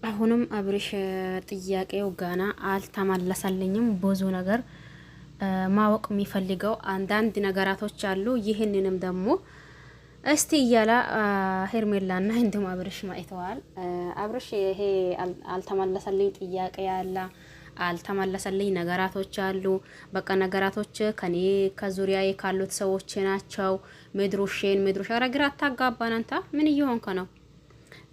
አሁንም አብርሽ ጥያቄው ገና አልተመለሰልኝም። ብዙ ነገር ማወቅ የሚፈልገው አንዳንድ ነገራቶች አሉ። ይህንንም ደግሞ እስቲ እያላ ሄርሜላና እንዲሁም አብርሽ ማይተዋል። አብርሽ ይሄ አልተመለሰልኝ ጥያቄ ያለ አልተመለሰልኝ ነገራቶች አሉ። በቃ ነገራቶች ከኔ ከዙሪያዬ ካሉት ሰዎች ናቸው። መድሮሽን አረግራ አታጋባን። አንተ ምን እየሆንከ ነው?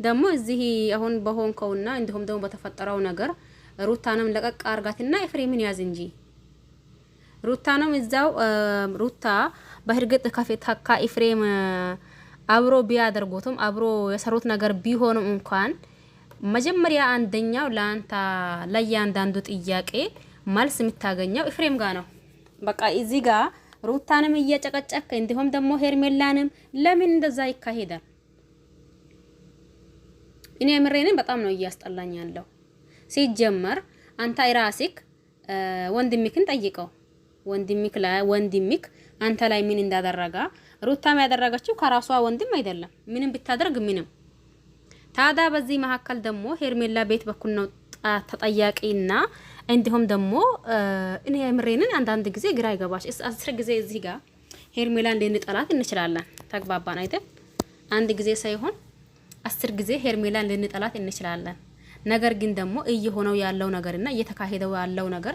ደግሞ እዚህ አሁን በሆንከውና እንዲሁም ደግሞ በተፈጠረው ነገር ሩታንም ለቀቅ አርጋትና ኤፍሬምን ያዝ እንጂ ሩታንም እዛው ሩታ በህርግጥ ከፊት ኤፍሬም አብሮ ቢያደርጉትም አብሮ የሰሩት ነገር ቢሆንም እንኳን መጀመሪያ አንደኛው ለአንተ ለያንዳንዱ ጥያቄ መልስ የምታገኘው ኤፍሬም ጋር ነው። በቃ እዚህ ጋር ሩታንም እየጨቀጨከ እንዲሁም ደግሞ ሄርሜላንም ለምን እንደዛ ይካሄዳል? እኔ ምሬንን በጣም ነው እያስጠላኝ ያለው። ሲጀመር አንተ ራስክ ወንድምክን ጠይቀው። ወንድምክ አንተ ላይ ምን እንዳደረጋ ሩታም ያደረገችው ከራሷ ወንድም አይደለም። ምንም ብታደርግ ምንም። ታዳ በዚህ መካከል ደግሞ ሄርሜላ ቤት በኩል ነው ተጠያቂና እንዲሁም ደግሞ እኔ ምሬንን አንዳንድ ጊዜ ግራ ይገባሽ። 10 ጊዜ እዚህ ጋር ሄርሜላን ልንጠላት እንችላለን። ተግባባን አይደል? አንድ ጊዜ ሳይሆን 10 ጊዜ ሄርሜላን ልንጠላት እንችላለን። ነገር ግን ደግሞ እየሆነው ያለው ነገርና እየተካሄደው ያለው ነገር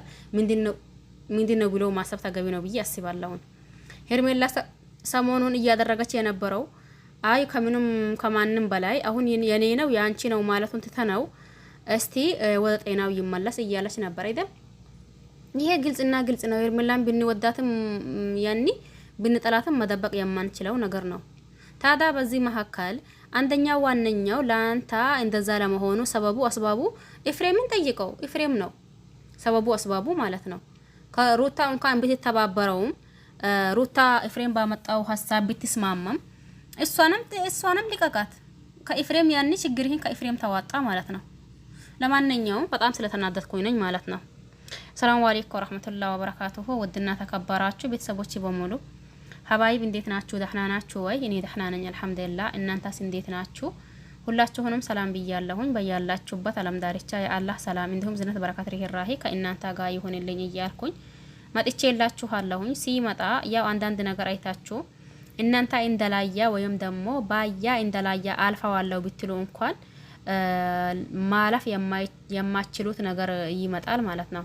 ምንድነው ብሎ ማሰብ ተገቢ ነው ብዬ አስባለሁ። ሄርሜላ ሰሞኑን እያደረገች የነበረው አይ ከምንም ከማንም በላይ አሁን የኔ ነው ያንቺ ነው ማለቱን ትተነው እስቲ ወደ ጤናው ይመለስ እያለች ነበር አይደል? ይሄ ግልጽ ነው። ሄርሜላን ብንወዳትም ያኒ ብንጠላትም መደበቅ የማንችለው ነገር ነው። ታዳ በዚህ መካከል አንደኛው ዋነኛው ላንታ እንደዛ ለመሆኑ ሰበቡ አስባቡ ኤፍሬምን ጠይቀው። ኤፍሬም ነው ሰበቡ አስባቡ ማለት ነው። ከሩታ እንኳን ብትተባበረውም ሩታ ኤፍሬም ባመጣው ሐሳብ ብትስማማም እሷንም ሊቀቃት ከኤፍሬም ያኒ ችግርህን ከኤፍሬም ተዋጣ ማለት ነው። ለማንኛውም በጣም ስለተናደድኩኝ ነኝ ማለት ነው። ሰላም አለይኩም ወራህመቱላሂ ወበረካቱሁ። ውድና ተከበራችሁ ቤተሰቦች በሙሉ ሀባይብ እንዴት ናችሁ? ደህና ናችሁ ወይ? እኔ ደህና ነኝ አልሐምዱሊላህ። እናንተስ እንዴት ናችሁ? ሁላችሁንም ሰላም ብያለሁኝ። በያላችሁበት ዓለም ዳርቻ የአላህ ሰላም እንዲሁም ዝነት በረከት ርህራሄ ከእናንተ ጋር ይሁንልኝ እያልኩኝ መጥቼላችኋለሁኝ። ሲመጣ ያው አንዳንድ ነገር አይታችሁ እናንተ እንደላያ ወይም ደግሞ ባያ እንደላያ አልፈዋለሁ ብትሉ እንኳን ማለፍ የማይችሉት ነገር ይመጣል ማለት ነው።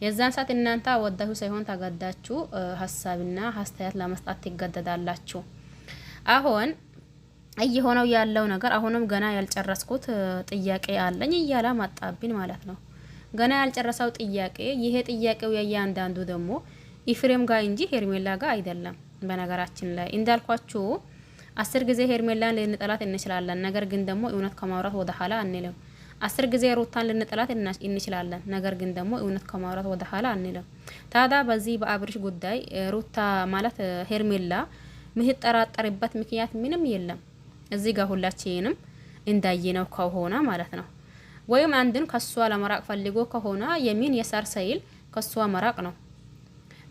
የዛን ሰዓት እናንተ ወዳሁ ሳይሆን ተገዳችሁ ሐሳብና አስተያየት ለመስጠት ትገደዳላችሁ። አሁን እየሆነው ያለው ነገር አሁንም ገና ያልጨረስኩት ጥያቄ አለኝ እያለ ማጣብኝ ማለት ነው። ገና ያልጨረሰው ጥያቄ ይሄ ጥያቄው ያያንዳንዱ ደግሞ ኤፍሬም ጋር እንጂ ሄርሜላ ጋር አይደለም። በነገራችን ላይ እንዳልኳችሁ 10 ጊዜ ሄርሜላን ልንጠላት እንችላለን። ነገር ግን ደግሞ እውነት ከማውራት ወደ ኋላ አንልም። 10 ጊዜ ሩታን ልንጠላት እንችላለን። ነገር ግን ደግሞ እውነት ከማውራት ወደ ኋላ አንልም። ታዳ በዚህ በአብርሽ ጉዳይ ሩታ ማለት ሄርሜላ ምትጠራጠርበት ምክንያት ምንም የለም። እዚህ ጋር ሁላችንም እንዳየነው ከሆነ ማለት ነው። ወይም አንድን ከሷ ለመራቅ ፈልጎ ከሆነ የሚን የሳር ሰይል ከሷ መራቅ ነው።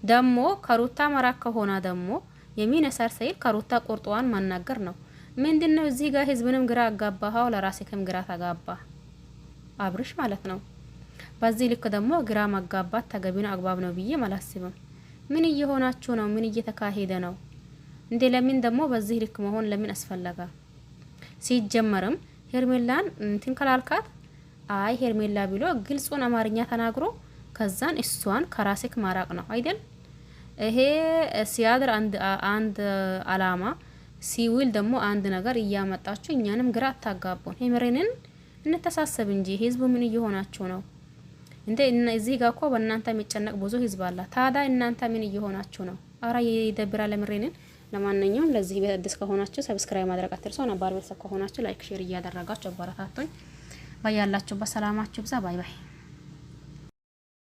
ደግሞ ከሩታ መራቅ ከሆነ ደግሞ የሚን የሳር ሰይል ከሩታ ቁርጧን ማናገር ነው። ምንድነው እዚህ ጋር ህዝብንም ግራ አጋባኸው፣ ለራስህም ግራ ተጋባ አብርሽ ማለት ነው። በዚህ ልክ ደግሞ ግራ ማጋባት ተገቢ ነው አግባብ ነው ብዬ አላስብም። ምን እየሆናችሁ ነው? ምን እየተካሄደ ነው እንዴ? ለምን ደግሞ በዚህ ልክ መሆን ለምን አስፈለገ? ሲጀመርም ሄርሜላን እንትን ከላልካት አይ ሄርሜላ ብሎ ግልጹን አማርኛ ተናግሮ ከዛን እሷን ከራስክ ማራቅ ነው አይደል? ይሄ ሲያድር አንድ አላማ ሲውል ደግሞ አንድ ነገር እያመጣችሁ እኛንም ግራ አታጋቡን። ሄምሬንን እንተሳሰብ እንጂ ህዝቡ ምን እየሆናችሁ ነው እንዴ? እዚህ ጋር እኮ በእናንተ የሚጨነቅ ብዙ ህዝብ አለ። ታዳ እናንተ ምን እየሆናችሁ ነው? አራ ይደብራል ሄምሬንን። ለማንኛውም ለዚህ ቤት አዲስ ከሆናችሁ ሰብስክራይብ ማድረግ አትርሱ። ነባር ቤተሰብ ከሆናችሁ ላይክ ሼር እያደረጋችሁ አበረታቱኝ። ባያላችሁበት ሰላማችሁ ብዛ። ባይ ባይ።